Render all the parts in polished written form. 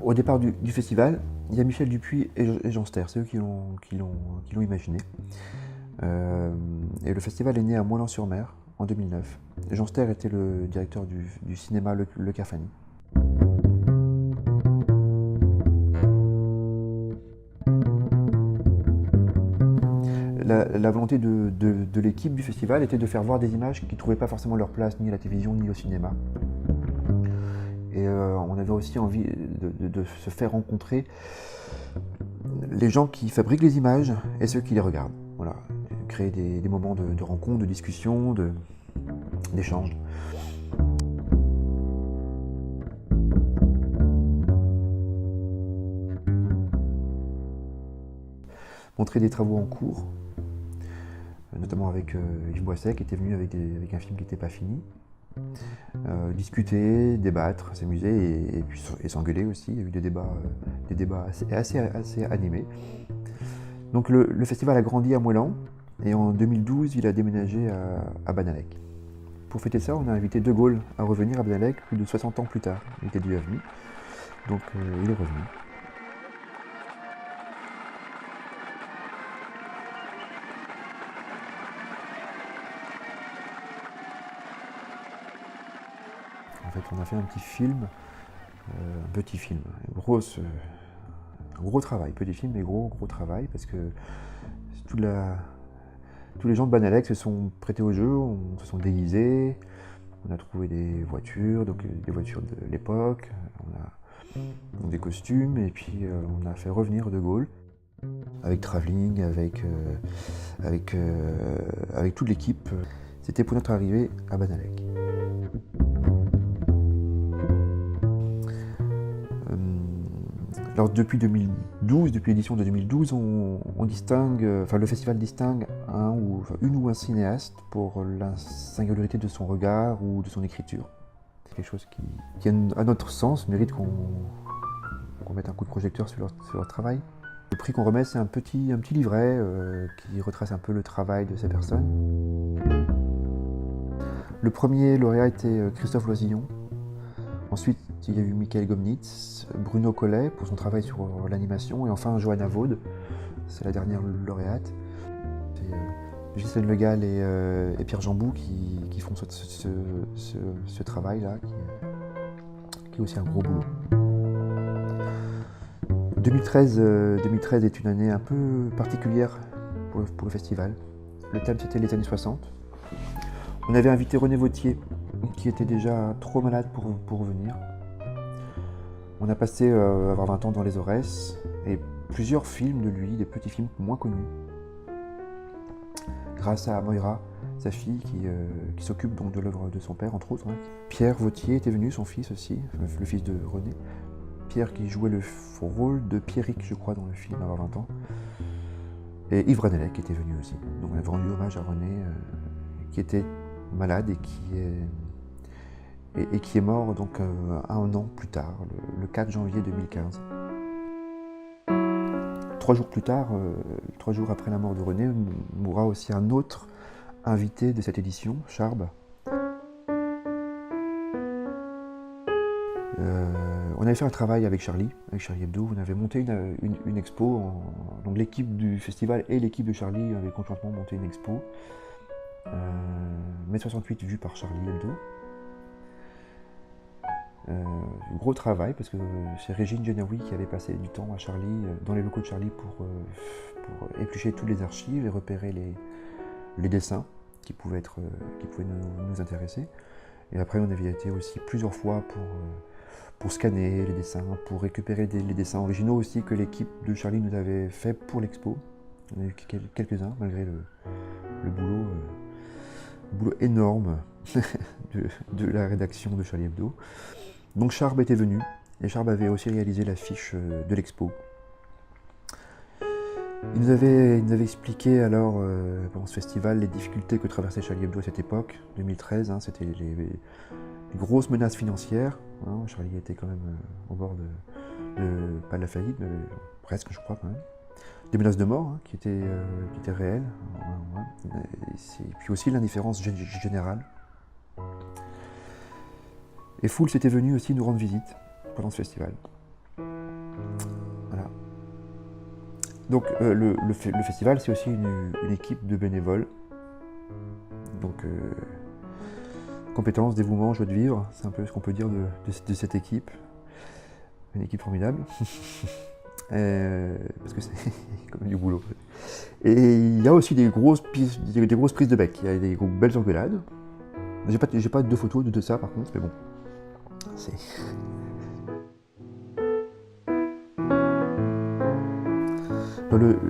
Au départ du festival, il y a Michel Dupuis et Jean Ster, c'est eux qui l'ont imaginé. Et le festival est né à Moilans-sur-Mer en 2009. Jean Ster était le directeur du cinéma Le Cafani. La volonté de l'équipe du festival était de faire voir des images qui ne trouvaient pas forcément leur place ni à la télévision ni au cinéma. Et on avait aussi envie de se faire rencontrer les gens qui fabriquent les images et ceux qui les regardent. Voilà. Créer des moments de rencontre, de discussion, d'échange. Montrer des travaux en cours, notamment avec Yves Boisset qui était venu avec un film qui n'était pas fini. Discuter, débattre, s'amuser et s'engueuler aussi. Il y a eu des débats assez animés. Donc le festival a grandi à Moilans et en 2012 il a déménagé à Banalec. Pour fêter ça, on a invité De Gaulle à revenir à Banalec plus de 60 ans plus tard. Il était déjà venu, donc il est revenu. En fait, on a fait un petit film, un gros travail, petit film mais gros travail, parce que tous les gens de Banalec se sont prêtés au jeu, se sont déguisés, on a trouvé des voitures, donc des voitures de l'époque, on a des costumes, et puis on a fait revenir De Gaulle, avec Travelling, avec toute l'équipe. C'était pour notre arrivée à Banalec. Alors depuis 2012, depuis l'édition de 2012, on distingue, le festival distingue une ou un cinéaste pour la singularité de son regard ou de son écriture. C'est quelque chose qui à notre sens, mérite qu'on mette un coup de projecteur sur leur travail. Le prix qu'on remet, c'est un petit livret qui retrace un peu le travail de ces personnes. Le premier lauréat était Christophe Loisillon. Ensuite, il y a eu Michael Gomnitz, Bruno Collet pour son travail sur l'animation, et enfin Johanna Vaud, c'est la dernière lauréate. C'est Ghislaine Le Gall et Pierre Jambou qui font ce travail-là, qui est aussi un gros boulot. 2013 est une année un peu particulière pour le festival. Le thème, c'était les années 60. On avait invité René Vauthier, qui était déjà trop malade pour revenir. On a passé avoir 20 ans dans les Aurès, et plusieurs films de lui, des petits films moins connus. Grâce à Moira, sa fille, qui s'occupe donc de l'œuvre de son père, entre autres. Pierre Vauthier était venu, son fils aussi, le fils de René. Pierre qui jouait le rôle de Pierrick, je crois, dans le film, avoir 20 ans. Et Yves Ranelec était venu aussi. Donc on a rendu hommage à René, qui était malade et qui est mort donc un an plus tard, le 4 janvier 2015. 3 jours plus tard, 3 jours après la mort de René, mourra aussi un autre invité de cette édition, Charb. On avait fait un travail avec Charlie Hebdo. On avait monté une expo. Donc l'équipe du festival et l'équipe de Charlie avaient conjointement monté une expo. Mai 68 vue par Charlie Hebdo. Gros travail parce que c'est Régine Genaoui qui avait passé du temps à Charlie, dans les locaux de Charlie pour éplucher toutes les archives et repérer les dessins qui pouvaient nous intéresser. Et après on avait été aussi plusieurs fois pour scanner les dessins, pour récupérer les dessins originaux aussi que l'équipe de Charlie nous avait fait pour l'expo. On a eu quelques-uns malgré le boulot énorme de la rédaction de Charlie Hebdo. Donc Charb était venu, et Charb avait aussi réalisé l'affiche de l'expo. Il nous avait expliqué alors, pendant ce festival, les difficultés que traversait Charlie Hebdo à cette époque, 2013, c'était les grosses menaces financières. Charlie était quand même au bord pas de la faillite, mais presque je crois quand même. Des menaces de mort qui étaient réelles. Et puis aussi l'indifférence générale. Et Fools était venu aussi nous rendre visite pendant ce festival. Voilà. Donc le festival, c'est aussi une équipe de bénévoles. Donc compétences, dévouement, joie de vivre, c'est un peu ce qu'on peut dire de cette équipe. Une équipe formidable. Parce que c'est quand même du boulot. Et il y a aussi des grosses prises de bec, il y a des belles engueulades. J'ai pas de photos de ça par contre, mais bon.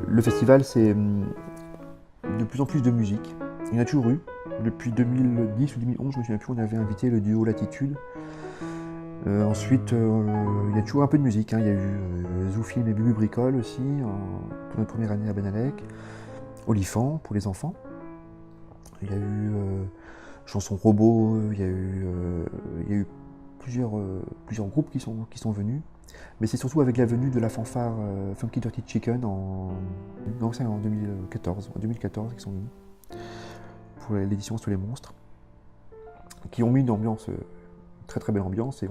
Le festival, c'est de plus en plus de musique. Il y en a toujours eu. Depuis 2010 ou 2011, je me souviens plus, on avait invité le duo Latitude. Ensuite, il y a toujours un peu de musique. Hein. Il y a eu Zoufilm et Bubu Bricole aussi, pour notre première année à Benallec. Olifant pour les enfants. Il y a eu Chansons Robot, il y a eu plusieurs groupes qui sont venus. Mais c'est surtout avec la venue de la fanfare Funky Dirty Chicken c'est en 2014 qu'ils sont venus pour l'édition Sur les monstres, qui ont mis une ambiance, très très belle ambiance, et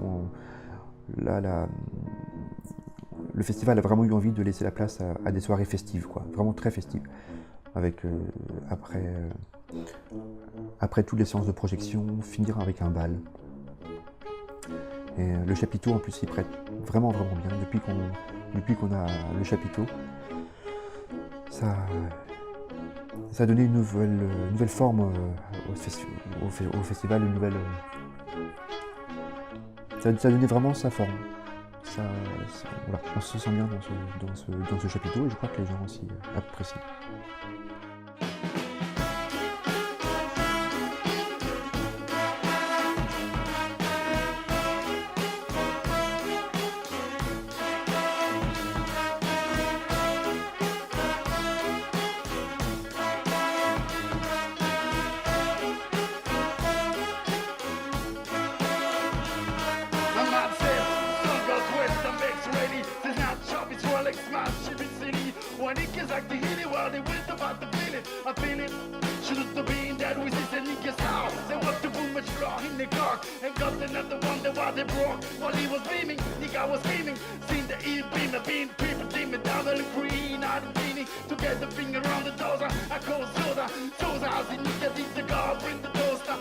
le festival a vraiment eu envie de laisser la place à des soirées festives, quoi, vraiment très festives, avec après toutes les séances de projection, finir avec un bal. Et le chapiteau en plus s'y prête vraiment bien. Depuis qu'on a le chapiteau, ça a donné une nouvelle forme au festival, ça a donné vraiment sa forme. Voilà, on se sent bien dans ce chapiteau, et je crois que les gens aussi apprécient. Together finger on the dozer, I call Zoda, as in nigga did the guard, bring the toaster.